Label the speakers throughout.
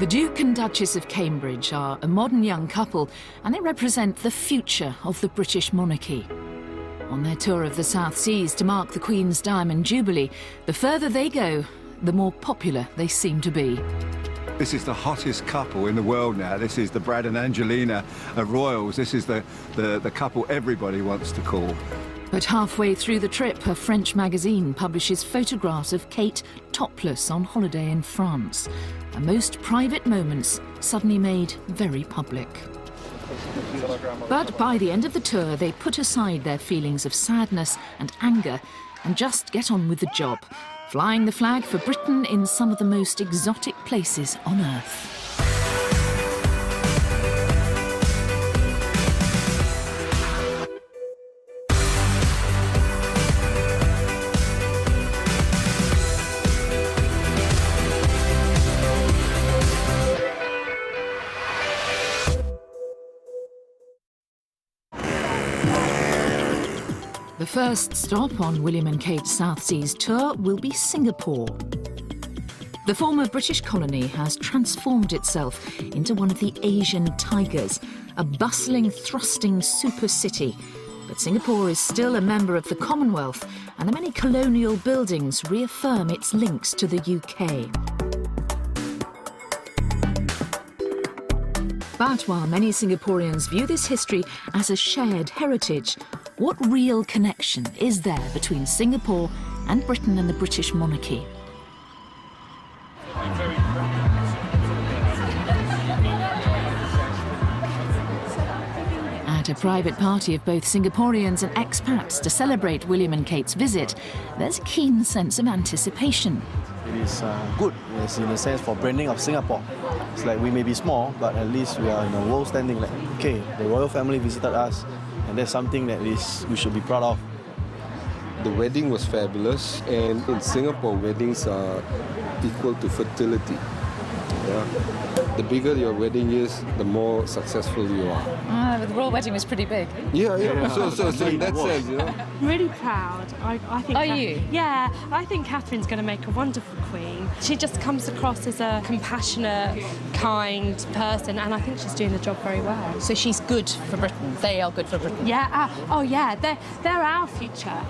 Speaker 1: The Duke and Duchess of Cambridge are a modern young couple, and they represent the future of the British monarchy. On their tour of the South Seas to mark the Queen's Diamond Jubilee, the further they go, the more popular they seem to be.
Speaker 2: This is the hottest couple in the world now. This is the Brad and Angelina of royals. This is the couple everybody wants to call.
Speaker 1: But halfway through the trip, a French magazine publishes photographs of Kate topless on holiday in France. Her most private moments suddenly made very public. But by the end of the tour, they put aside their feelings of sadness and anger and just get on with the job, flying the flag for Britain in some of the most exotic places on Earth. The first stop on William and Kate's South Seas tour will be Singapore. The former British colony has transformed itself into one of the Asian tigers, a bustling, thrusting super city. But Singapore is still a member of the Commonwealth, and the many colonial buildings reaffirm its links to the UK. But while many Singaporeans view this history as a shared heritage, what real connection is there between Singapore and Britain and the British monarchy? At a private party of both Singaporeans and expats to celebrate William and Kate's visit, there's a keen sense of anticipation.
Speaker 3: It is good, yes, in a sense, for branding of Singapore. It's like we may be small, but at least we are in a world standing. Like, okay, the royal family visited us, and that's something that we should be proud of.
Speaker 4: The wedding was fabulous, and in Singapore, weddings are equal to fertility. Yeah. The bigger your wedding is, the more successful you are.
Speaker 5: The royal wedding was pretty big.
Speaker 4: Yeah. So in that sense, you know.
Speaker 6: I'm really proud. I think.
Speaker 5: Are you?
Speaker 6: Yeah, I think Catherine's going to make a wonderful queen. She just comes across as a compassionate, kind person, and I think she's doing the job very well.
Speaker 5: So she's good for Britain. They are good for Britain.
Speaker 6: Yeah. Oh yeah. They're our future.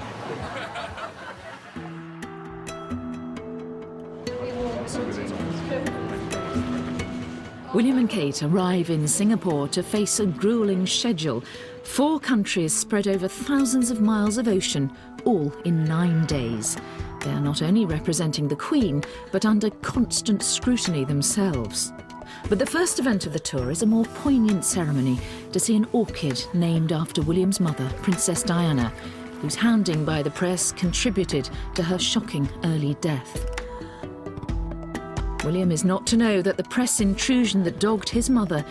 Speaker 1: William and Kate arrive in Singapore to face a gruelling schedule. 4 countries spread over thousands of miles of ocean, all in 9 days. They are not only representing the Queen, but under constant scrutiny themselves. But the first event of the tour is a more poignant ceremony to see an orchid named after William's mother, Princess Diana, whose hounding by the press contributed to her shocking early death. William is not to know that the press intrusion that dogged his mother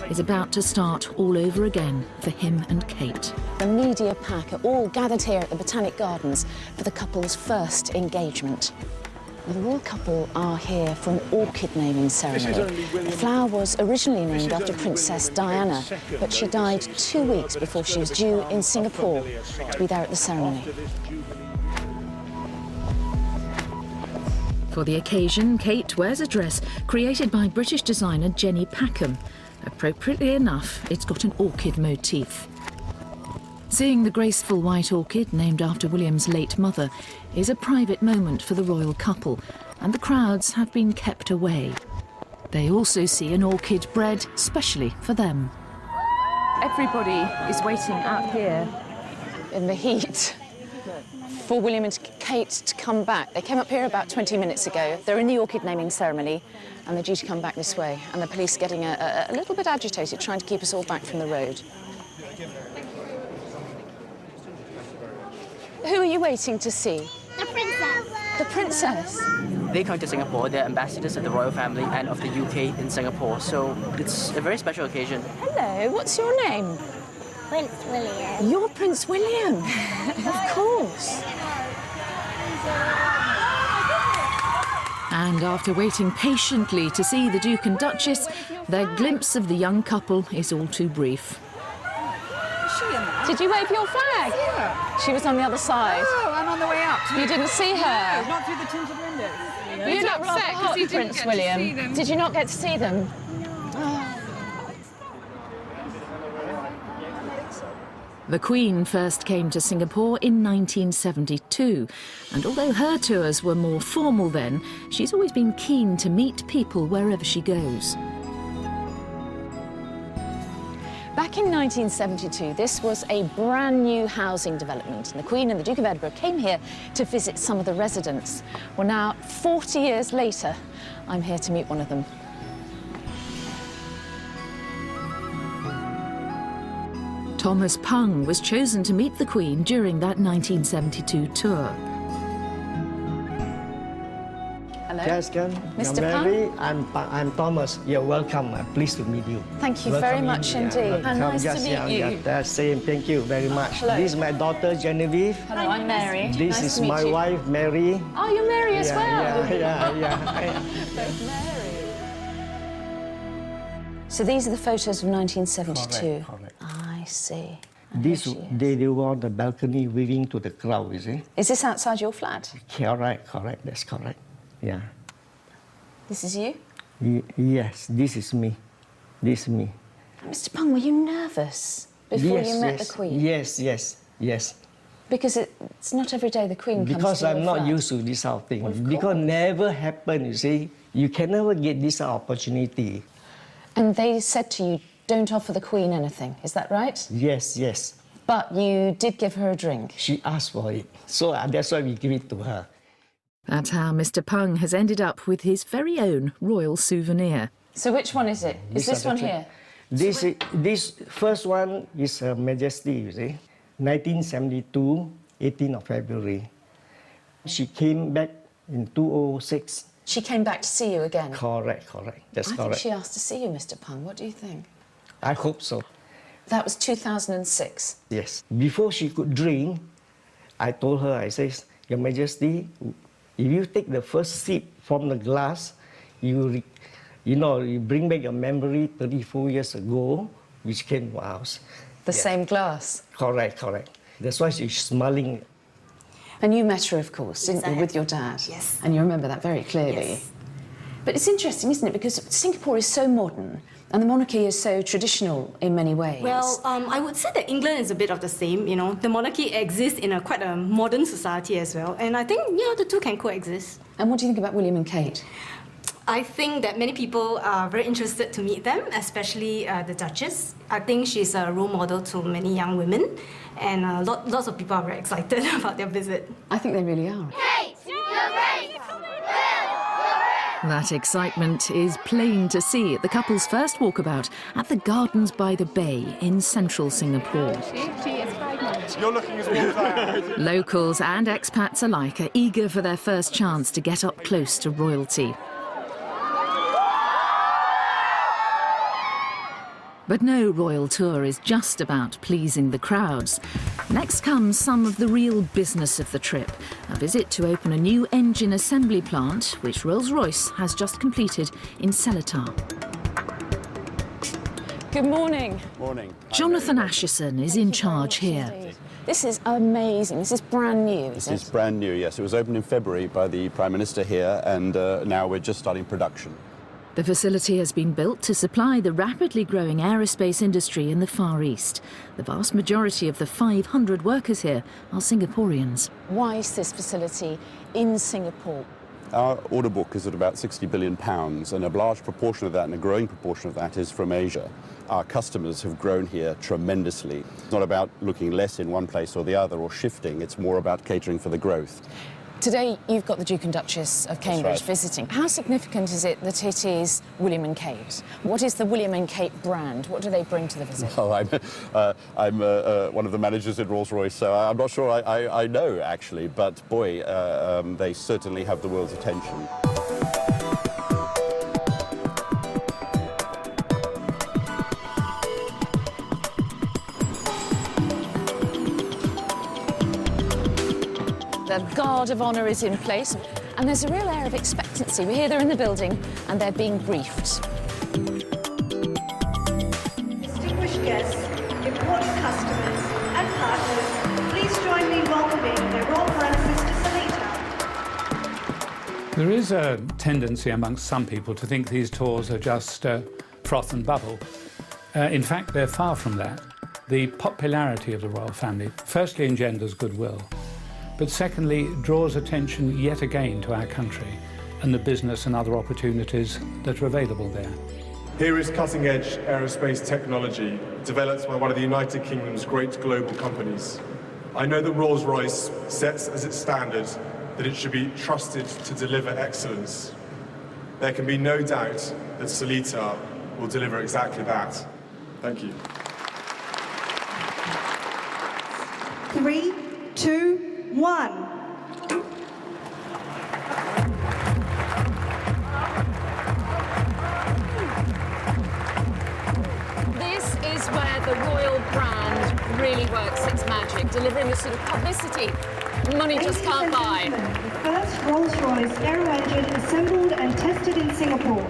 Speaker 1: is about to start all over again for him and Kate.
Speaker 7: The media pack are all gathered here at the Botanic Gardens for the couple's first engagement. The royal couple are here for an orchid naming ceremony. The flower was originally named after Princess Diana, but she died 2 weeks before she was due in Singapore to be there at the ceremony.
Speaker 1: For the occasion, Kate wears a dress created by British designer Jenny Packham. Appropriately enough, it's got an orchid motif. Seeing the graceful white orchid named after William's late mother is a private moment for the royal couple, and the crowds have been kept away. They also see an orchid bred specially for them.
Speaker 5: Everybody is waiting out here.
Speaker 7: In the heat, for William and Kate to come back. They came up here about 20 minutes ago. They're in the orchid naming ceremony, and they're due to come back this way. And the police getting a little bit agitated, trying to keep us all back from the road. Who are you waiting to see?
Speaker 8: The princess.
Speaker 7: The princess?
Speaker 9: They come to Singapore. They're ambassadors of the royal family and of the UK in Singapore, so it's a very special occasion.
Speaker 7: Hello, what's your name?
Speaker 8: Prince William.
Speaker 7: You're Prince William. Of course.
Speaker 1: And after waiting patiently to see the Duke and Duchess, their glimpse of the young couple is all too brief.
Speaker 7: Did you wave your flag?
Speaker 5: Yeah.
Speaker 7: She was on the other side.
Speaker 5: Oh, I'm on the way up.
Speaker 7: You didn't see her?
Speaker 5: No, not through the tinted windows.
Speaker 7: Were you not rather hot, Prince William? Did you not get to see them?
Speaker 1: The Queen first came to Singapore in 1972, and although her tours were more formal then, she's always been keen to meet people wherever she goes.
Speaker 7: Back in 1972, this was a brand new housing development, and the Queen and the Duke of Edinburgh came here to visit some of the residents. Well, now, 40 years later, I'm here to meet one of them.
Speaker 1: Thomas Pung was chosen to meet the Queen during that 1972 tour.
Speaker 7: Hello.
Speaker 10: Jessica,
Speaker 7: Mr.
Speaker 10: Mary, I'm Thomas. You're welcome. I'm pleased to meet you.
Speaker 7: Thank you very much indeed. How nice to meet you.
Speaker 10: That's same. Thank you very much.
Speaker 7: Hello.
Speaker 10: This is my daughter, Genevieve.
Speaker 7: Hello, I'm Mary.
Speaker 10: This
Speaker 7: nice
Speaker 10: is
Speaker 7: to meet
Speaker 10: my
Speaker 7: you.
Speaker 10: wife, Mary.
Speaker 7: Oh, you're Mary as well.
Speaker 10: Yeah.
Speaker 7: Both Mary. So these are the photos of 1972.
Speaker 10: Correct.
Speaker 7: I see.
Speaker 10: This,
Speaker 7: There she is.
Speaker 10: they were on the balcony waving to the crowd, you see?
Speaker 7: Is this outside your flat?
Speaker 10: Correct. That's correct. Yeah.
Speaker 7: This is you?
Speaker 10: Yes, this is me. This is me.
Speaker 7: Mr. Pung, were you nervous before you met the Queen?
Speaker 10: Yes.
Speaker 7: Because it's not every day the Queen comes
Speaker 10: Because
Speaker 7: to your
Speaker 10: I'm not
Speaker 7: flat.
Speaker 10: used to this sort of thing.
Speaker 7: Of
Speaker 10: Because
Speaker 7: course.
Speaker 10: never happen, you see. You can never get this opportunity.
Speaker 7: And they said to you, don't offer the Queen anything. Is that right?
Speaker 10: Yes.
Speaker 7: But you did give her a drink.
Speaker 10: She asked for it. So that's why we give it to her.
Speaker 1: That's how Mr. Pung has ended up with his very own royal souvenir.
Speaker 7: So which one is it? Is this one here?
Speaker 10: This first one is Her Majesty, you see. 1972, 18th of February. She came back in 2006.
Speaker 7: She came back to see you again.
Speaker 10: Correct. That's
Speaker 7: I think
Speaker 10: correct.
Speaker 7: she asked to see you, Mr. Pung. What do you think?
Speaker 10: I hope so.
Speaker 7: That was 2006.
Speaker 10: Yes. Before she could drink, I told her, I says, Your Majesty, if you take the first sip from the glass, you bring back your memory 34 years ago, which came to us.
Speaker 7: The same glass.
Speaker 10: Correct. That's why she's smiling.
Speaker 7: And you met her, of course, didn't you, with your dad?
Speaker 11: Yes.
Speaker 7: And you remember that very clearly.
Speaker 11: Yes.
Speaker 7: But it's interesting, isn't it? Because Singapore is so modern and the monarchy is so traditional in many ways.
Speaker 11: Well, I would say that England is a bit of the same, you know. The monarchy exists in quite a modern society as well. And I think, the two can coexist.
Speaker 7: And what do you think about William and Kate?
Speaker 11: I think that many people are very interested to meet them, especially the Duchess. I think she's a role model to many young women. And lots of people are very excited about their visit.
Speaker 7: I think they really are.
Speaker 8: Kate, you're great!
Speaker 1: That excitement is plain to see at the couple's first walkabout at the Gardens by the Bay in central Singapore.
Speaker 12: You're looking as well as I am.
Speaker 1: Locals and expats alike are eager for their first chance to get up close to royalty. But no royal tour is just about pleasing the crowds. Next comes some of the real business of the trip, a visit to open a new engine assembly plant, which Rolls-Royce has just completed in Seletar.
Speaker 7: Good morning.
Speaker 12: Morning.
Speaker 1: Jonathan Asherson is in charge here.
Speaker 7: This is amazing. This is brand new,
Speaker 12: This is brand new, yes. It was opened in February by the Prime Minister here, and now we're just starting production.
Speaker 1: The facility has been built to supply the rapidly growing aerospace industry in the Far East. The vast majority of the 500 workers here are Singaporeans.
Speaker 7: Why is this facility in Singapore?
Speaker 12: Our order book is at about £60 billion, and a large proportion of that, and a growing proportion of that, is from Asia. Our customers have grown here tremendously. It's not about looking less in one place or the other or shifting, it's more about catering for the growth.
Speaker 7: Today, you've got the Duke and Duchess of Cambridge visiting. How significant is it that it is William and Kate? What is the William and Kate brand? What do they bring to the visit?
Speaker 12: Oh, I'm one of the managers at Rolls-Royce, so I'm not sure I know, actually, but boy, they certainly have the world's attention.
Speaker 7: The guard of honour is in place, and there's a real air of expectancy. We hear they're in the building, and they're being briefed.
Speaker 13: Distinguished guests, important customers and partners, please join me in welcoming Their Royal Highnesses to Seletar.
Speaker 14: There is a tendency amongst some people to think these tours are just froth and bubble. In fact, they're far from that. The popularity of the royal family firstly engenders goodwill, but secondly draws attention yet again to our country and the business and other opportunities that are available there.
Speaker 15: Here is cutting-edge aerospace technology developed by one of the United Kingdom's great global companies. I know that Rolls-Royce sets as its standard that it should be trusted to deliver excellence. There can be no doubt that Seletar will deliver exactly that. Thank you.
Speaker 13: 3, 2, 1.
Speaker 5: This is where the royal brand really works its magic, delivering the sort of publicity money just can't buy.
Speaker 13: The first Rolls-Royce aero engine assembled and tested in Singapore.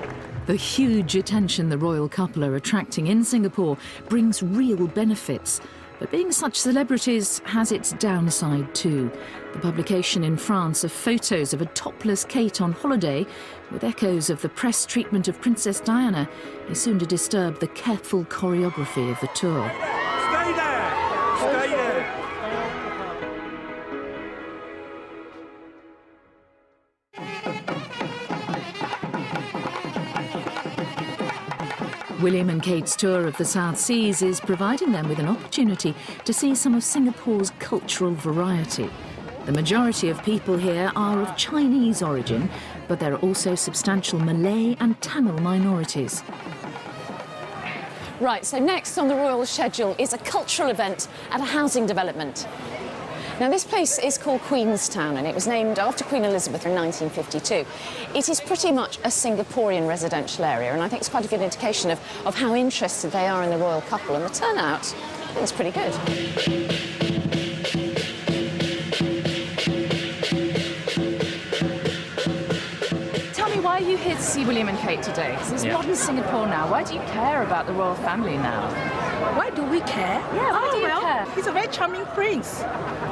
Speaker 1: The huge attention the royal couple are attracting in Singapore brings real benefits. But being such celebrities has its downside too. The publication in France of photos of a topless Kate on holiday, with echoes of the press treatment of Princess Diana, is soon to disturb the careful choreography of the tour.
Speaker 15: Stay there! Stay there!
Speaker 1: William and Kate's tour of the South Seas is providing them with an opportunity to see some of Singapore's cultural variety. The majority of people here are of Chinese origin, but there are also substantial Malay and Tamil minorities.
Speaker 7: Right, so next on the royal schedule is a cultural event at a housing development. Now, this place is called Queenstown, and it was named after Queen Elizabeth in 1952. It is pretty much a Singaporean residential area, and I think it's quite a good indication of how interested they are in the royal couple, and the turnout is pretty good.
Speaker 5: Tell me, why are you here to see William and Kate today? Because it's modern Singapore now. Why do you care about the royal family now?
Speaker 16: Why do we care?
Speaker 5: Yeah, why do you care?
Speaker 16: He's a very charming prince.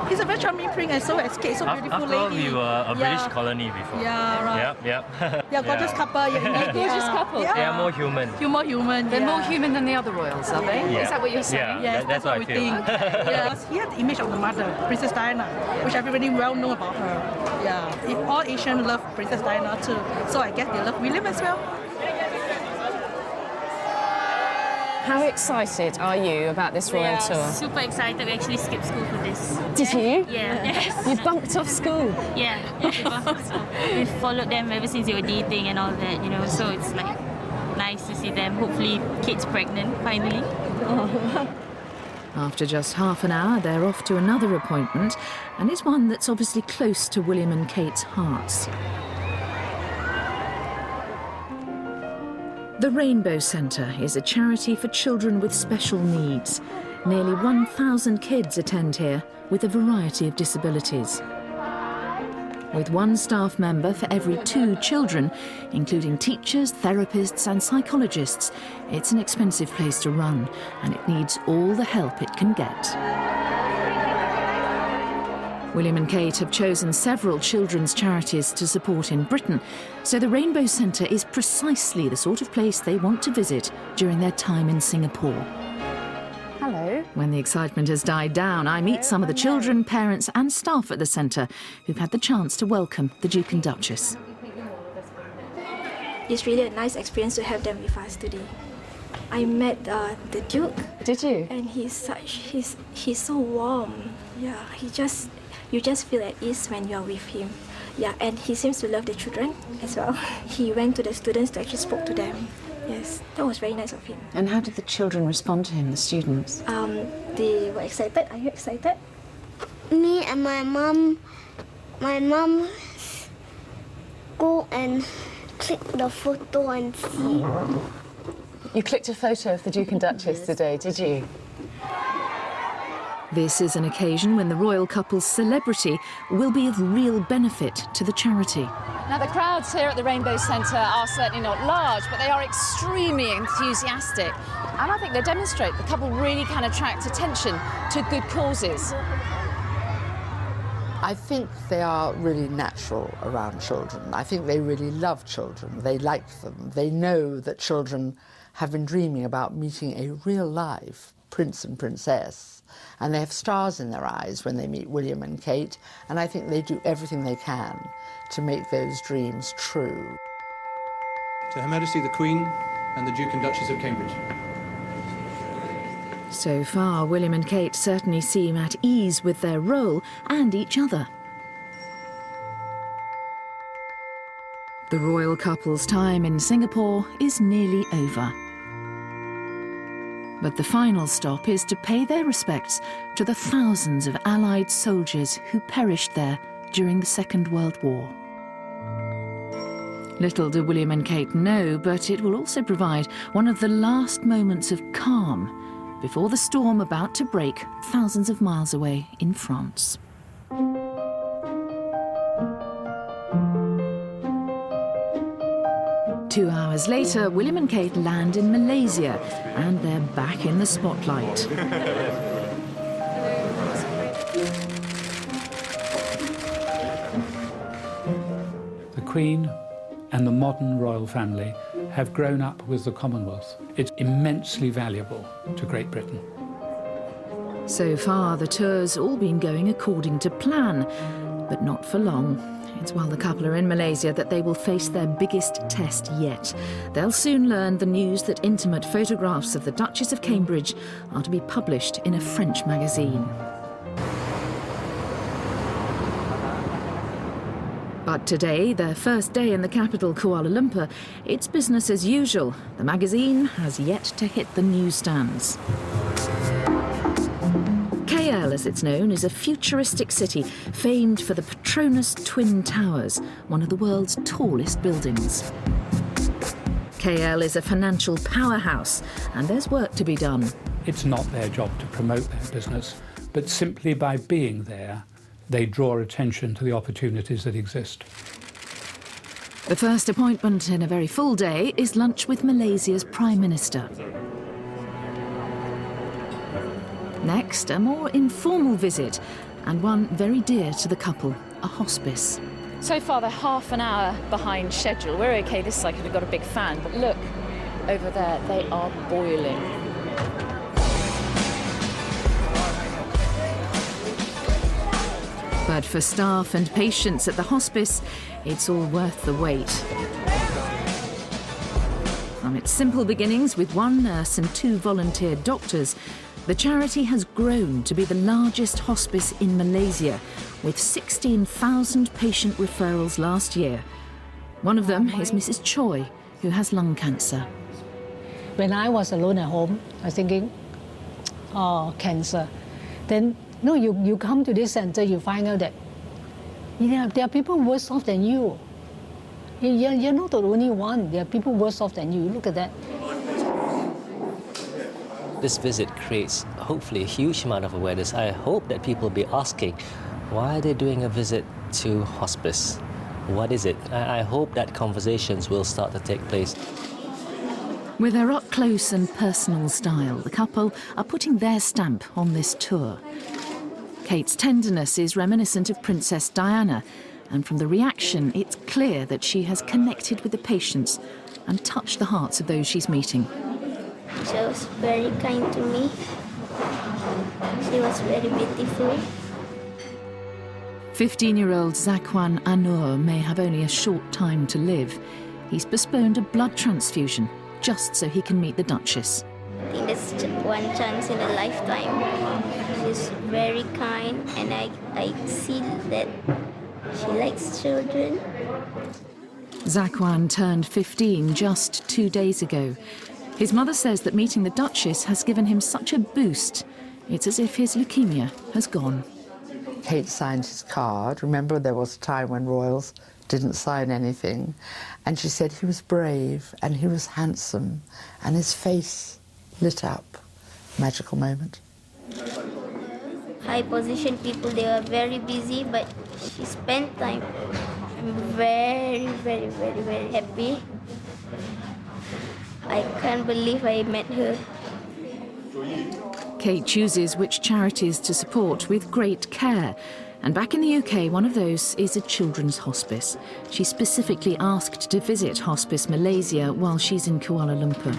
Speaker 16: He's a very charming prince, and so is Kate, so beautiful
Speaker 17: after all,
Speaker 16: lady.
Speaker 17: we were a British colony before.
Speaker 16: Yeah, right.
Speaker 17: Yep.
Speaker 16: Yeah, gorgeous couple. Yeah,
Speaker 5: gorgeous couple.
Speaker 16: Yeah.
Speaker 17: They are more human.
Speaker 16: You're more human.
Speaker 5: They're more human than the other royals, are they?
Speaker 17: Yeah.
Speaker 5: Is that what you're saying?
Speaker 17: Yeah,
Speaker 16: Yes,
Speaker 17: that's what I
Speaker 16: we
Speaker 17: feel.
Speaker 16: think. Yes, he had the image of the mother, Princess Diana, which everybody well know about her. Yeah, if all Asians love Princess Diana too, so I guess they love William as well.
Speaker 7: How excited are you about this royal tour?
Speaker 18: Super excited. We actually skipped school for this.
Speaker 7: Did you?
Speaker 18: Yeah. Yes.
Speaker 7: You bunked off school?
Speaker 18: Yeah. We've followed them ever since they were dating and all that, you know, so it's like nice to see them. Hopefully Kate's pregnant finally.
Speaker 1: After just half an hour, they're off to another appointment, and it's one that's obviously close to William and Kate's hearts. The Rainbow Centre is a charity for children with special needs. Nearly 1,000 kids attend here with a variety of disabilities. With one staff member for every 2 children, including teachers, therapists and psychologists, it's an expensive place to run, and it needs all the help it can get. William and Kate have chosen several children's charities to support in Britain, so the Rainbow Centre is precisely the sort of place they want to visit during their time in Singapore.
Speaker 7: Hello.
Speaker 1: When the excitement has died down, I meet some of the children, parents and staff at the centre who've had the chance to welcome the Duke and Duchess.
Speaker 19: It's really a nice experience to have them with us today. I met the Duke.
Speaker 7: Did you?
Speaker 19: And he's so warm. Yeah, you just feel at ease when you're with him. Yeah, and he seems to love the children as well. He went to the students to actually spoke to them. Yes, that was very nice of him.
Speaker 7: And how did the children respond to him, the students?
Speaker 19: They were excited. Are you excited?
Speaker 8: Me and my mom go and click the photo and see.
Speaker 7: You clicked a photo of the Duke and Duchess today, did you?
Speaker 1: This is an occasion when the royal couple's celebrity will be of real benefit to the charity.
Speaker 7: Now, the crowds here at the Rainbow Centre are certainly not large, but they are extremely enthusiastic. And I think they demonstrate the couple really can attract attention to good causes.
Speaker 20: I think they are really natural around children. I think they really love children. They like them. They know that children have been dreaming about meeting a real life prince and princess, and they have stars in their eyes when they meet William and Kate, and I think they do everything they can to make those dreams true.
Speaker 21: To Her Majesty the Queen and the Duke and Duchess of Cambridge.
Speaker 1: So far, William and Kate certainly seem at ease with their role and each other. The royal couple's time in Singapore is nearly over. But the final stop is to pay their respects to the thousands of Allied soldiers who perished there during the Second World War. Little do William and Kate know, but it will also provide one of the last moments of calm before the storm about to break thousands of miles away in France. 2 hours later, William and Kate land in Malaysia, and they're back in the spotlight.
Speaker 14: The Queen and the modern royal family have grown up with the Commonwealth. It's immensely valuable to Great Britain.
Speaker 1: So far, the tour's all been going according to plan, but not for long. It's while the couple are in Malaysia that they will face their biggest test yet. They'll soon learn the news that intimate photographs of the Duchess of Cambridge are to be published in a French magazine. But today, their first day in the capital, Kuala Lumpur, it's business as usual. The magazine has yet to hit the newsstands. KL, as it's known, is a futuristic city famed for the Petronas Twin Towers, one of the world's tallest buildings. KL is a financial powerhouse, and there's work to be done.
Speaker 14: It's not their job to promote their business, but simply by being there, they draw attention to the opportunities that exist.
Speaker 1: The first appointment in a very full day is lunch with Malaysia's Prime Minister. Next, a more informal visit, and one very dear to the couple, a hospice.
Speaker 5: So far, they're half an hour behind schedule. We're okay this side because we've got a big fan, but look, over there, they are boiling.
Speaker 1: But for staff and patients at the hospice, it's all worth the wait. From its simple beginnings with one nurse and 2 volunteer doctors, the charity has grown to be the largest hospice in Malaysia, with 16,000 patient referrals last year. One of them is Mrs. Choi, who has lung cancer.
Speaker 22: When I was alone at home, I was thinking, oh, cancer. Then, no, you come to this center, you find out that there are people worse off than you. You're not the only one. There are people worse off than you. Look at that.
Speaker 23: This visit creates, hopefully, a huge amount of awareness. I hope that people will be asking, why are they doing a visit to hospice? What is it? I hope that conversations will start to take place.
Speaker 1: With their up-close and personal style, the couple are putting their stamp on this tour. Kate's tenderness is reminiscent of Princess Diana, and from the reaction, it's clear that she has connected with the patients and touched the hearts of those she's meeting.
Speaker 8: She was very kind to me. She was very beautiful.
Speaker 1: 15-year-old Zakwan Anur may have only a short time to live. He's postponed a blood transfusion just so he can meet the Duchess.
Speaker 8: I think that's one chance in a lifetime. She's very kind, and I see that she likes children.
Speaker 1: Zakwan turned 15 just 2 days ago. His mother says that meeting the Duchess has given him such a boost. It's as if his leukemia has gone.
Speaker 20: Kate signed his card. Remember, there was a time when royals didn't sign anything. And she said he was brave and he was handsome and his face lit up. Magical moment.
Speaker 8: High position people, they are very busy, but she spent time. I'm very, very, very, very happy. I can't believe I met her.
Speaker 1: Kate chooses which charities to support with great care. And back in the UK, one of those is a children's hospice. She specifically asked to visit Hospice Malaysia while she's in Kuala Lumpur.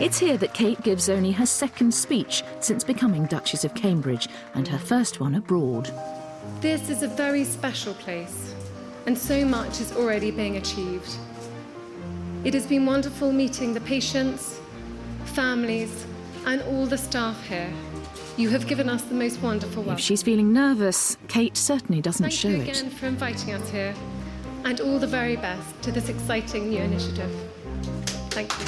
Speaker 1: It's here that Kate gives only her second speech since becoming Duchess of Cambridge, and her first one abroad.
Speaker 2: This is a very special place, and so much is already being achieved. It has been wonderful meeting the patients, families, and all the staff here. You have given us the most wonderful welcome.
Speaker 1: If she's feeling nervous, Kate certainly doesn't show it.
Speaker 2: Thank you again for inviting us here, and all the very best to this exciting new initiative. Thank you.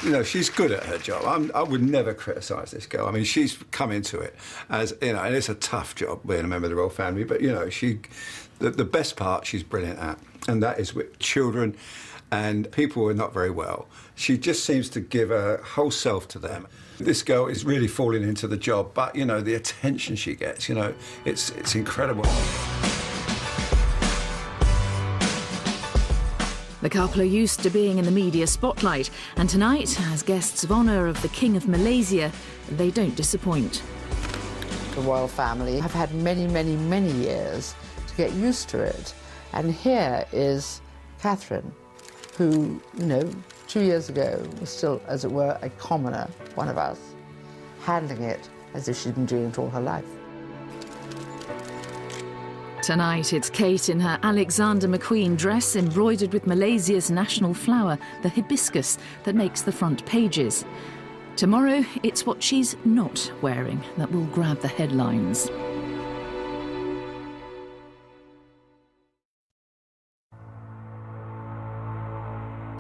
Speaker 3: You know, she's good at her job. I would never criticise this girl. I mean, she's come into it as, you know, and it's a tough job being a member of the royal family, but, you know, the best part she's brilliant at, and that is with children and people who are not very well. She just seems to give her whole self to them. This girl is really falling into the job, but, you know, the attention she gets, you know, it's incredible.
Speaker 1: The couple are used to being in the media spotlight, and tonight, as guests of honour of the King of Malaysia, they don't disappoint.
Speaker 20: The royal family have had many, many, many years to get used to it. And here is Catherine, who, you know, 2 years ago was still, as it were, a commoner, one of us, handling it as if she'd been doing it all her life.
Speaker 1: Tonight, it's Kate in her Alexander McQueen dress embroidered with Malaysia's national flower, the hibiscus, that makes the front pages. Tomorrow, it's what she's not wearing that will grab the headlines.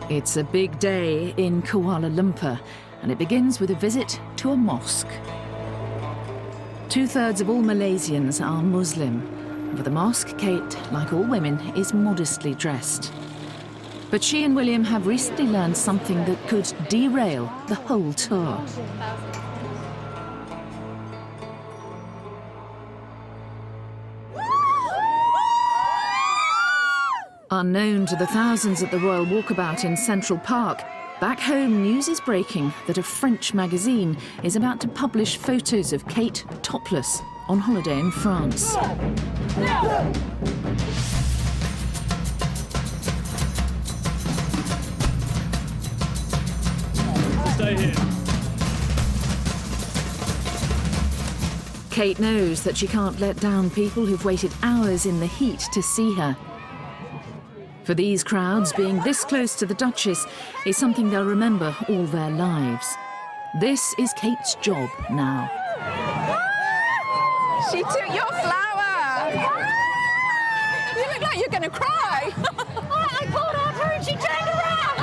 Speaker 1: It's a big day in Kuala Lumpur, and it begins with a visit to a mosque. 2/3 of all Malaysians are Muslim. For the mosque, Kate, like all women, is modestly dressed. But she and William have recently learned something that could derail the whole tour. Unknown to the thousands at the Royal Walkabout in Central Park, back home news is breaking that a French magazine is about to publish photos of Kate topless on holiday in France.
Speaker 4: Stay here.
Speaker 1: Kate knows that she can't let down people who've waited hours in the heat to see her. For these crowds, being this close to the Duchess is something they'll remember all their lives. This is Kate's job now.
Speaker 24: She took your flower! You look like you're going to cry!
Speaker 25: I pulled out her and she turned around!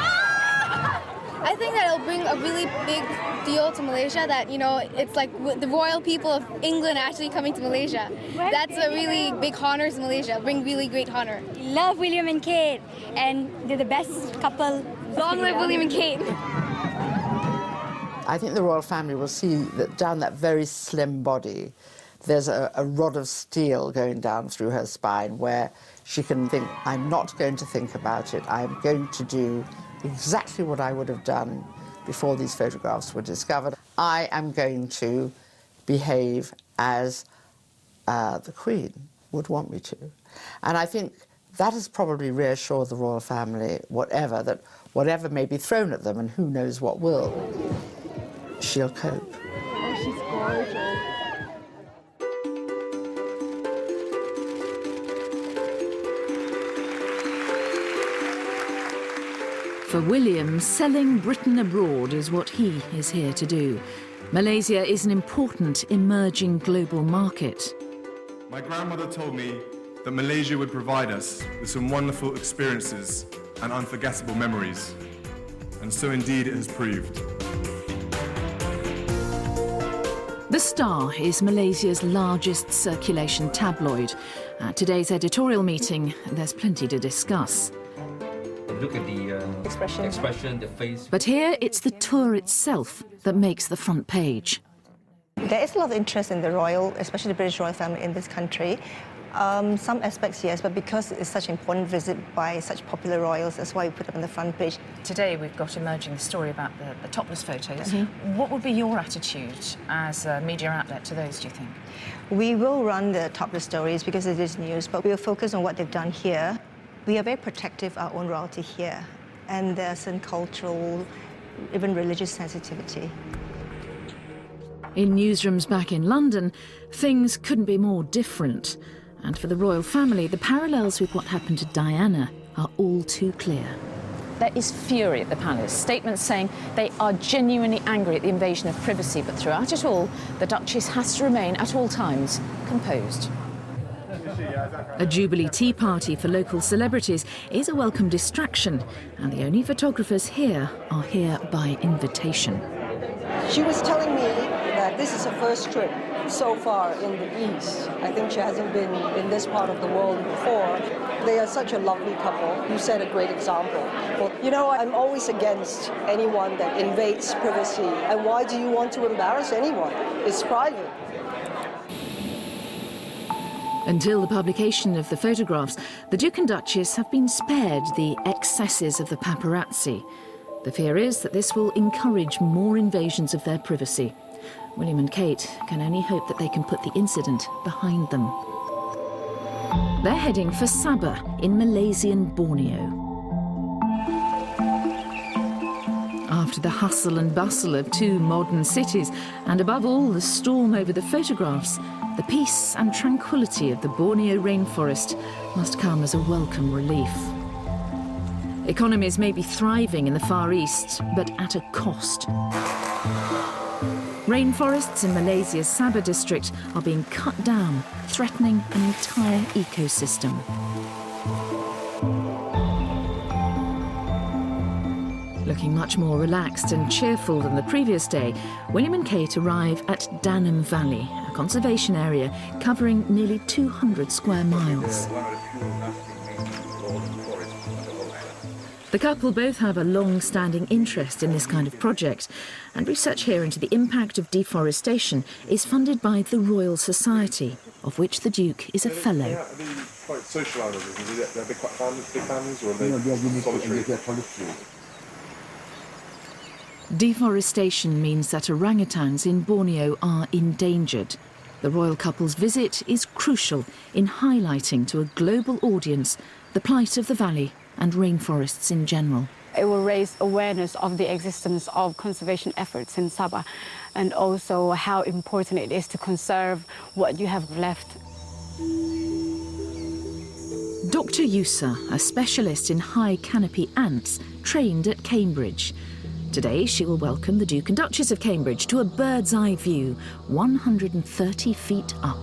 Speaker 25: I think that it'll bring a really big deal to Malaysia, that, you know, it's like the royal people of England actually coming to Malaysia. That's a really big honor to Malaysia, bring really great honor.
Speaker 26: Love William and Kate, and they're the best couple.
Speaker 25: Long live William and Kate!
Speaker 20: I think the royal family will see that down that very slim body, there's a rod of steel going down through her spine where she can think, I'm not going to think about it. I'm going to do exactly what I would have done before these photographs were discovered. I am going to behave as the Queen would want me to. And I think that has probably reassured the royal family, whatever may be thrown at them, and who knows what will, she'll cope.
Speaker 25: Oh, she's gorgeous.
Speaker 1: For William, selling Britain abroad is what he is here to do. Malaysia is an important emerging global market.
Speaker 15: My grandmother told me that Malaysia would provide us with some wonderful experiences and unforgettable memories. And so indeed it has proved.
Speaker 1: The Star is Malaysia's largest circulation tabloid. At today's editorial meeting, there's plenty to discuss.
Speaker 27: Look at the expression, the face.
Speaker 1: But here, it's the tour itself that makes the front page.
Speaker 28: There is a lot of interest in the royal, especially the British royal family in this country.
Speaker 4: Some aspects, yes, but because it's such an important visit by such popular royals, that's why we put it on the front page.
Speaker 1: Today we've got emerging the story about the topless photos. What would be your attitude as a media outlet to those, do you think?
Speaker 4: We will run the topless stories because it is news, but we'll focus on what they've done here. We are very protective of our own royalty here, and there's some cultural, even religious sensitivity.
Speaker 1: In newsrooms back in London, things couldn't be more different. And for the royal family, the parallels with what happened to Diana are all too clear. There is fury at the palace, statements saying they are genuinely angry at the invasion of privacy, but throughout it all, the Duchess has to remain at all times composed. A Jubilee tea party for local celebrities is a welcome distraction, and the only photographers here are here by invitation.
Speaker 6: She was telling me that this is her first trip so far in the East. I think she hasn't been in this part of the world before. They are such a lovely couple. You set a great example. But, you know, I'm always against anyone that invades privacy. And why do you want to embarrass anyone? It's private.
Speaker 1: Until the publication of the photographs, the Duke and Duchess have been spared the excesses of the paparazzi. The fear is that this will encourage more invasions of their privacy. William and Kate can only hope that they can put the incident behind them. They're heading for Sabah in Malaysian Borneo. After the hustle and bustle of two modern cities, and above all the storm over the photographs, the peace and tranquility of the Borneo rainforest must come as a welcome relief. Economies may be thriving in the Far East, but at a cost. Rainforests in Malaysia's Sabah district are being cut down, threatening an entire ecosystem. Looking much more relaxed and cheerful than the previous day, William and Kate arrive at Danam Valley, a conservation area covering nearly 200 square miles. The couple both have a long-standing interest in this kind of project, and research here into the impact of deforestation is funded by the Royal Society, of which the Duke is a fellow.
Speaker 15: Are they quite social animals? Are they quite big families, or are they solitary?
Speaker 1: Deforestation means that orangutans in Borneo are endangered. The royal couple's visit is crucial in highlighting to a global audience the plight of the valley and rainforests in general.
Speaker 9: It will raise awareness of the existence of conservation efforts in Sabah, and also how important it is to conserve what you have left.
Speaker 1: Dr. Yusa, a specialist in high canopy ants, trained at Cambridge. Today she will welcome the Duke and Duchess of Cambridge to a bird's eye view, 130 feet up.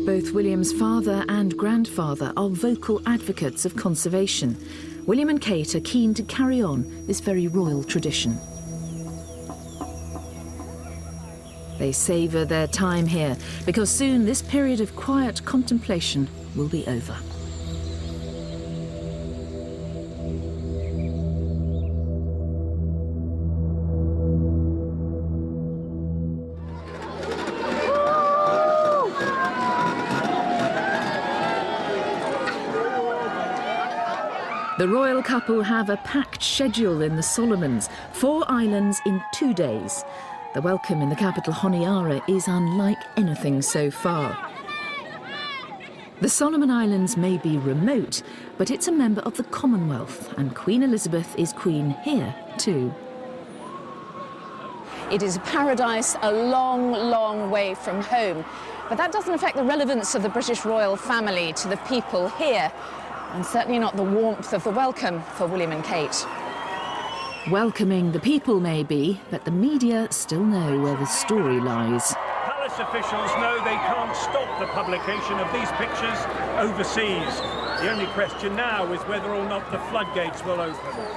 Speaker 1: Both William's father and grandfather are vocal advocates of conservation. William and Kate are keen to carry on this very royal tradition. They savour their time here, because soon this period of quiet contemplation will be over. The royal couple have a packed schedule in the Solomons, 4 islands in 2 days. The welcome in the capital Honiara is unlike anything so far. The Solomon Islands may be remote, but it's a member of the Commonwealth, and Queen Elizabeth is queen here too.
Speaker 7: It is a paradise a long, long way from home, but that doesn't affect the relevance of the British royal family to the people here, and certainly not the warmth of the welcome for William and Kate.
Speaker 1: Welcoming the people may be, but the media still know where the story lies.
Speaker 10: Palace officials know they can't stop the publication of these pictures overseas. The only question now is whether or not the floodgates will open.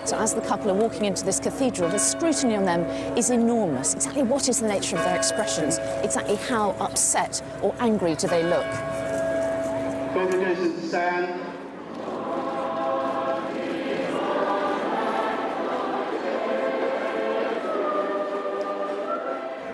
Speaker 7: So as the couple are walking into this cathedral, the scrutiny on them is enormous. Exactly what is the nature of their expressions? Exactly how upset or angry do they look?
Speaker 11: Congregation, stand.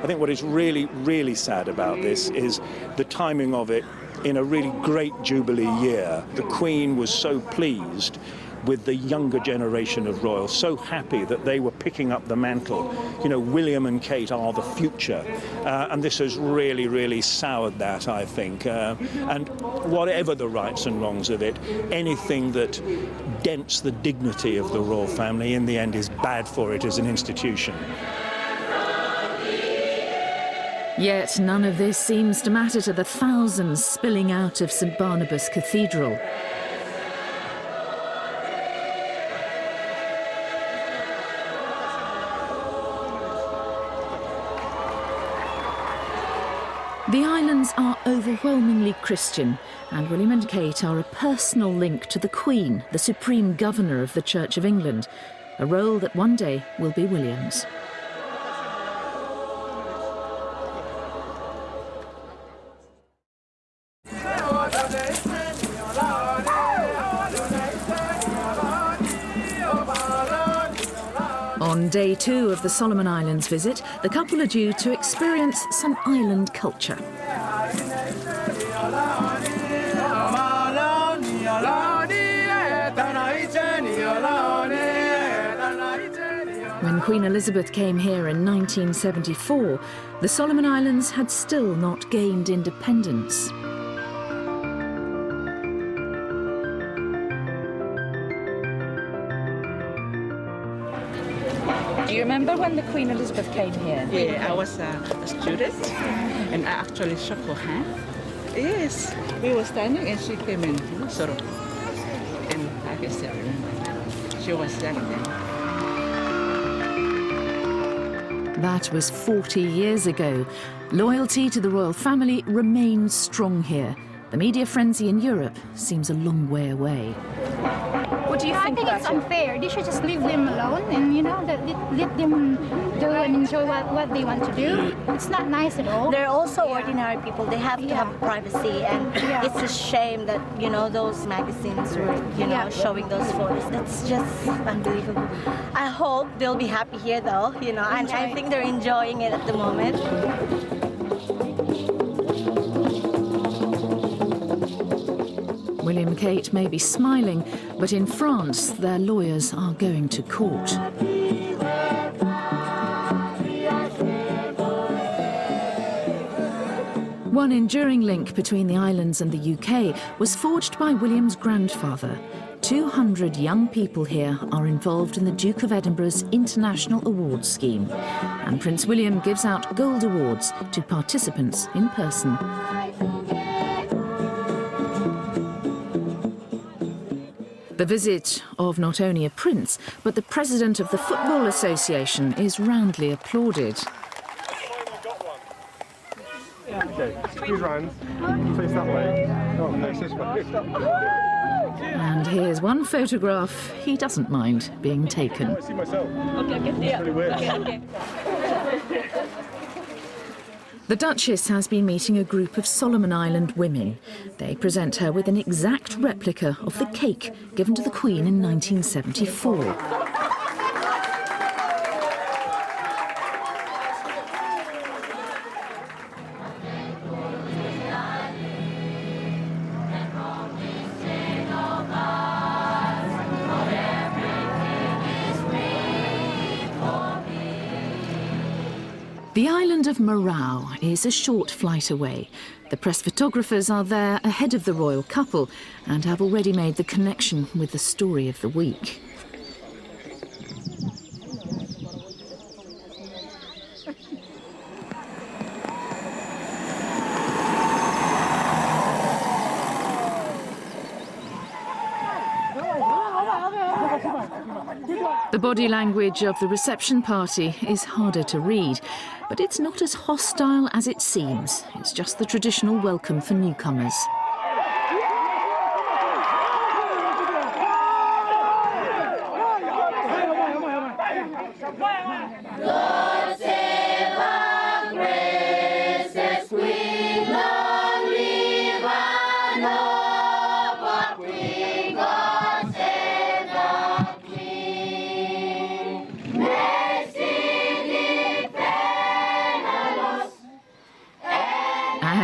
Speaker 10: I think what is really, really sad about this is the timing of it in a really great Jubilee year. The Queen was so pleased with the younger generation of royals, so happy that they were picking up the mantle. You know, William and Kate are the future, and this has really, really soured that, I think. And whatever the rights and wrongs of it, anything that dents the dignity of the royal family in the end is bad for it as an institution.
Speaker 1: Yet none of this seems to matter to the thousands spilling out of St Barnabas Cathedral. The islands are overwhelmingly Christian, and William and Kate are a personal link to the Queen, the supreme governor of the Church of England, a role that one day will be William's. On day 2 of the Solomon Islands visit, the couple are due to experience some island culture. When Queen Elizabeth came here in 1974, the Solomon Islands had still not gained independence.
Speaker 12: Do you remember when the Queen Elizabeth came here?
Speaker 13: Yeah, I was a student and I actually shook her hand. Yes, we were standing and she came in, sort of, and I can still remember. She was standing there.
Speaker 1: That was 40 years ago. Loyalty to the royal family remains strong here. The media frenzy in Europe seems a long way away.
Speaker 12: What do you think?
Speaker 16: I think it's unfair. They should just leave them alone and, you know, let them do and enjoy what they want to do. It's not nice at all.
Speaker 17: They're also ordinary people. They have to have privacy, and it's a shame that, you know, those magazines were, you know, showing those photos. That's just unbelievable. I hope they'll be happy here, though, you know, and I think they're enjoying it at the moment.
Speaker 1: William and Kate may be smiling, but in France, their lawyers are going to court. One enduring link between the islands and the UK was forged by William's grandfather. 200 young people here are involved in the Duke of Edinburgh's International Awards Scheme, and Prince William gives out gold awards to participants in person. The visit of not only a prince, but the president of the Football Association is roundly applauded.
Speaker 15: Okay, squeeze round, face that way. Oh, face this way.
Speaker 1: And here's one photograph he doesn't mind being taken.
Speaker 15: I see myself.
Speaker 16: Okay,
Speaker 15: yeah. Really weird.
Speaker 16: Okay.
Speaker 1: The Duchess has been meeting a group of Solomon Island women. They present her with an exact replica of the cake given to the Queen in 1974. The island of Marau is a short flight away. The press photographers are there ahead of the royal couple and have already made the connection with the story of the week. The body language of the reception party is harder to read, but it's not as hostile as it seems. It's just the traditional welcome for newcomers.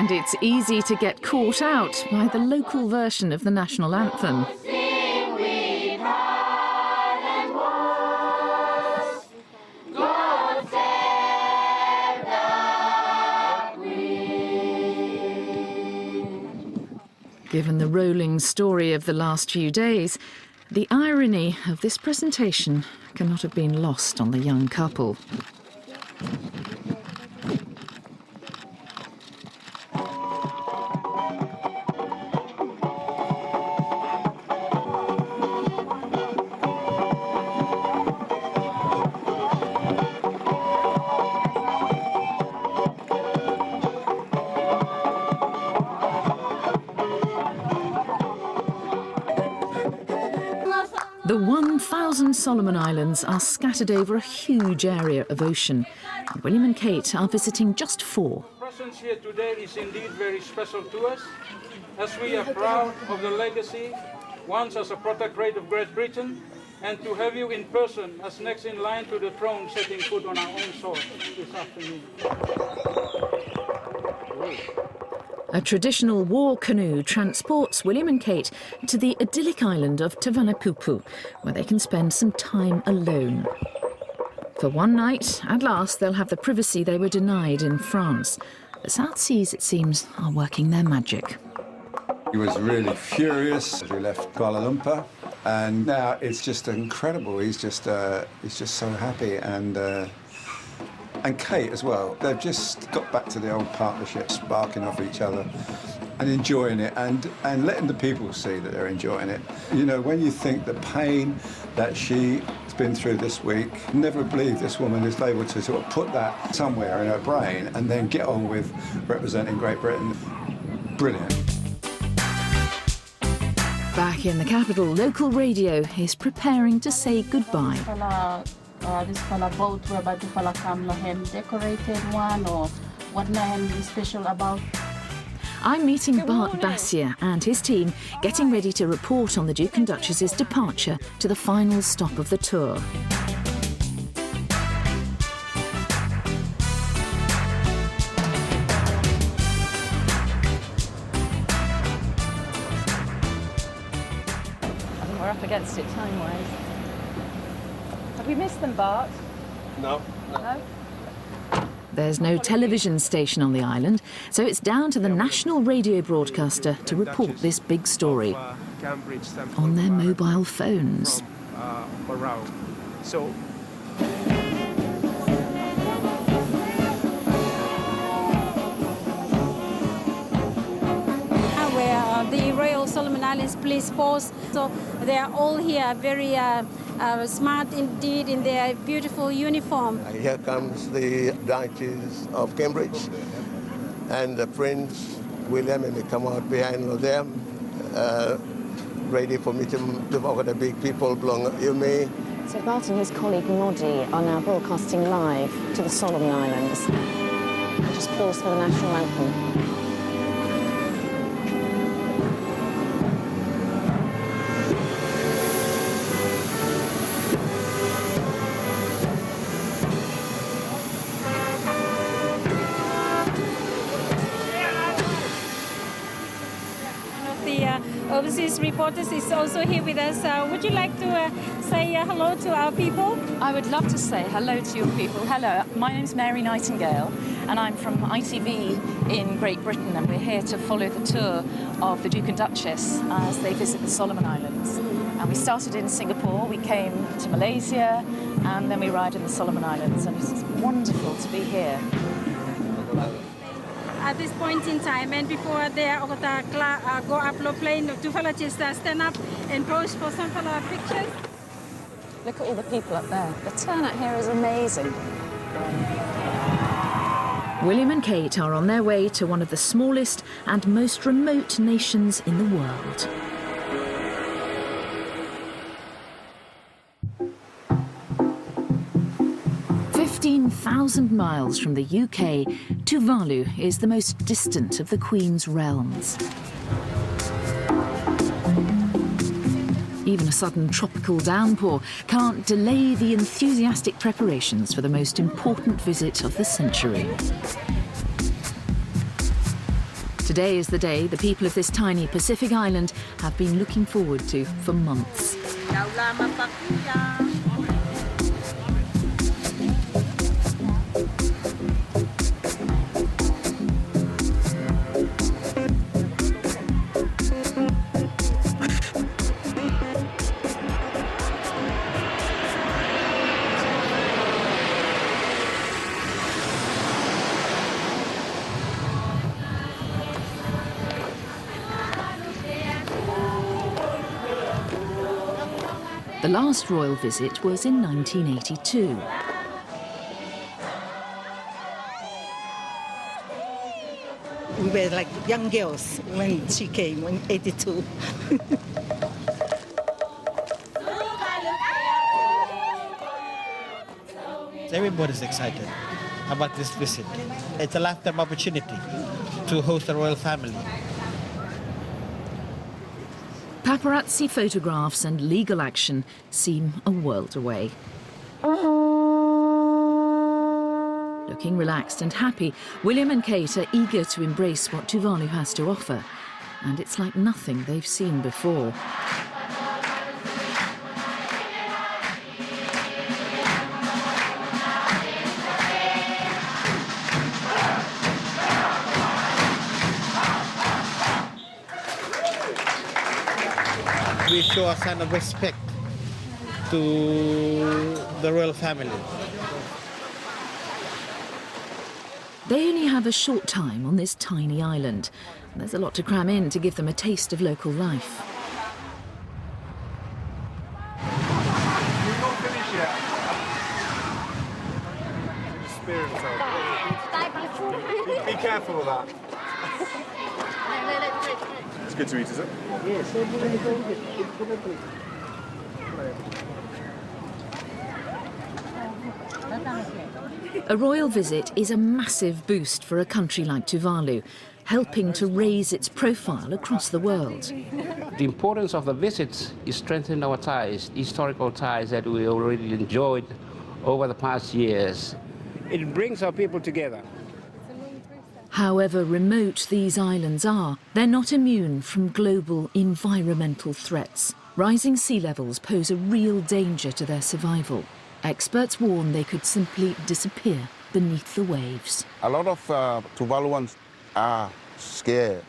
Speaker 1: And it's easy to get caught out by the local version of the national anthem. Given the rolling story of the last few days, the irony of this presentation cannot have been lost on the young couple. The 1,000 Solomon Islands are scattered over a huge area of ocean. William and Kate are visiting just 4.
Speaker 5: Presence here today is indeed very special to us, as we are proud of the legacy, once as a protectorate of Great Britain, and to have you in person as next in line to the throne setting foot on our own soil this afternoon.
Speaker 1: A traditional war canoe transports William and Kate to the idyllic island of Tavanapupu, where they can spend some time alone. For one night, at last, they'll have the privacy they were denied in France. The South Seas, it seems, are working their magic.
Speaker 3: He was really furious as we left Kuala Lumpur, and now it's just incredible. He's just so happy, and Kate as well. They've just got back to the old partnership, sparking off each other and enjoying it, and letting the people see that they're enjoying it. You know, when you think the pain that she's been through this week, never believe this woman is able to sort of put that somewhere in her brain and then get on with representing Great Britain. Brilliant.
Speaker 1: Back in the capital, local radio is preparing to say goodbye.
Speaker 12: This fella boat we're about to fella come him decorated one, or what man is special about?
Speaker 1: I'm meeting Bart Bassier and his team getting ready to report on the Duke and Duchess's departure to the final stop of the tour.
Speaker 12: I think we're up against it time-wise. Have we missed them, Bart?
Speaker 5: No.
Speaker 12: No?
Speaker 1: There's no television station on the island, so it's down to the national radio broadcaster to report this big story on their mobile phones.
Speaker 5: So
Speaker 11: where the Royal Solomon Islands Police Force, so they are all here very smart indeed in their beautiful uniform.
Speaker 14: Here comes the Duchess of Cambridge and the Prince William, and they come out behind of them, ready for me to walk with the big people belong you me.
Speaker 7: So Bart and his colleague Noddy are now broadcasting live to the Solomon Islands. Just pause for the national anthem.
Speaker 11: Overseas reporters is also here with us. Would you like to say hello to our people?
Speaker 12: I would love to say hello to your people. Hello, my name's Mary Nightingale, and I'm from ITV in Great Britain, and we're here to follow the tour of the Duke and Duchess as they visit the Solomon Islands. And we started in Singapore, we came to Malaysia, and then we arrived in the Solomon Islands, and it's wonderful to be here.
Speaker 11: At this point in time, and before they go upload plane, two fellas just stand up and pose for some pictures.
Speaker 7: Look at all the people up there. The turnout here is amazing.
Speaker 1: William and Kate are on their way to one of the smallest and most remote nations in the world. "15,000 miles from the UK, Tuvalu is the most distant of the Queen's realms. Even a sudden tropical downpour can't delay the enthusiastic preparations for the most important visit of the century. Today is the day the people of this tiny Pacific island have been looking forward to for months. The last royal visit was in 1982.
Speaker 13: We were like young girls when she came in 82.
Speaker 2: Everybody's excited about this visit. It's a lifetime opportunity to host the royal family.
Speaker 1: Paparazzi photographs and legal action seem a world away. Looking relaxed and happy, William and Kate are eager to embrace what Tuvalu has to offer. And it's like nothing they've seen before.
Speaker 2: We show a sign of respect to the royal family.
Speaker 1: They only have a short time on this tiny island. There's a lot to cram in to give them a taste of local life.
Speaker 15: Be careful of that. It's good to eat, is it? Yes.
Speaker 1: A royal visit is a massive boost for a country like Tuvalu, helping to raise its profile across the world.
Speaker 8: The importance of the visits is strengthening our ties, historical ties that we already enjoyed over the past years. It brings our people together.
Speaker 1: However remote these islands are, they're not immune from global environmental threats. Rising sea levels pose a real danger to their survival. Experts warn they could simply disappear beneath the waves.
Speaker 18: A lot of Tuvaluans are scared,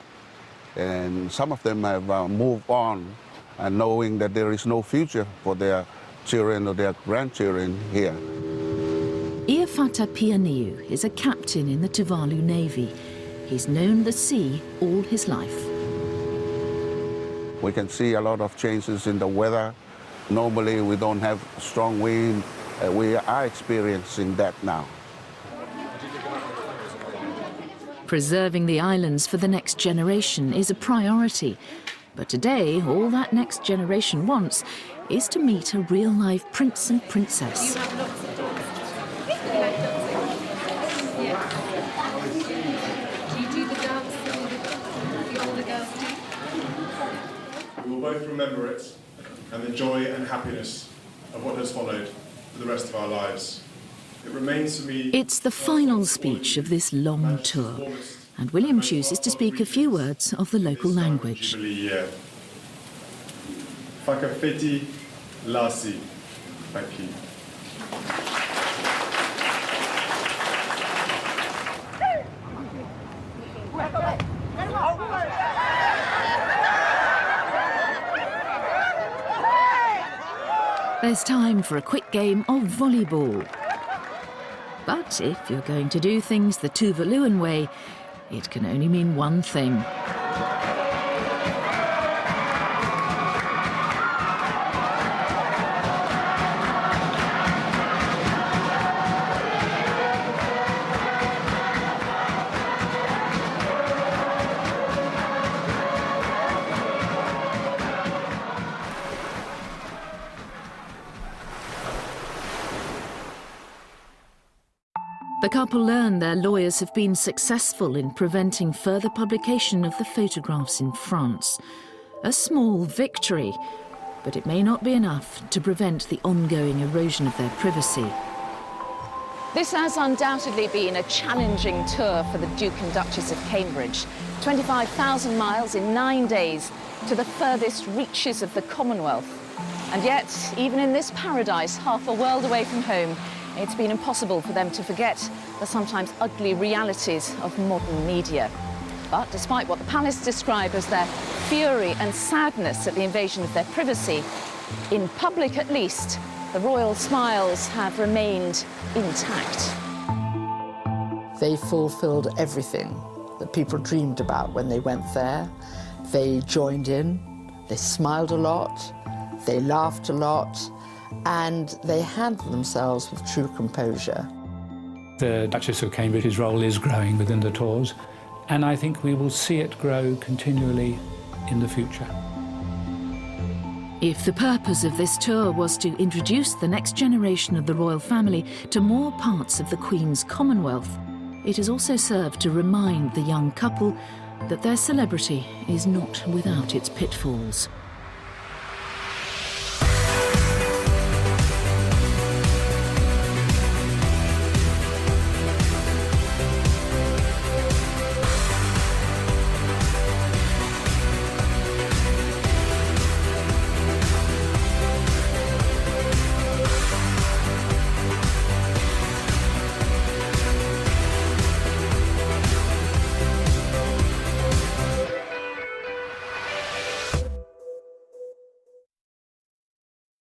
Speaker 18: and some of them have moved on, and knowing that there is no future for their children or their grandchildren here.
Speaker 1: Iafata Pianiu is a captain in the Tuvalu Navy. He's known the sea all his life.
Speaker 18: We can see a lot of changes in the weather. Normally we don't have strong wind. We are experiencing that now.
Speaker 1: Preserving the islands for the next generation is a priority. But today, all that next generation wants is to meet a real-life prince and princess.
Speaker 15: We will both remember it and the joy and happiness of what has followed for the rest of our lives. It remains for me...
Speaker 1: It's the final speech of this long tour, and William chooses to speak a few words of the local language.
Speaker 15: Fakafeti Lasi. Thank you.
Speaker 1: There's time for a quick game of volleyball. But if you're going to do things the Tuvaluan way, it can only mean one thing. The couple learn their lawyers have been successful in preventing further publication of the photographs in France. A small victory, but it may not be enough to prevent the ongoing erosion of their privacy.
Speaker 7: This has undoubtedly been a challenging tour for the Duke and Duchess of Cambridge. 25,000 miles in 9 days to the furthest reaches of the Commonwealth. And yet, even in this paradise, half a world away from home, it's been impossible for them to forget the sometimes ugly realities of modern media. But despite what the palace describe as their fury and sadness at the invasion of their privacy, in public at least, the royal smiles have remained intact.
Speaker 19: They fulfilled everything that people dreamed about when they went there. They joined in, they smiled a lot, they laughed a lot, and they handled themselves with true composure.
Speaker 20: The Duchess of Cambridge's role is growing within the tours, and I think we will see it grow continually in the future.
Speaker 1: If the purpose of this tour was to introduce the next generation of the royal family to more parts of the Queen's Commonwealth, it has also served to remind the young couple that their celebrity is not without its pitfalls.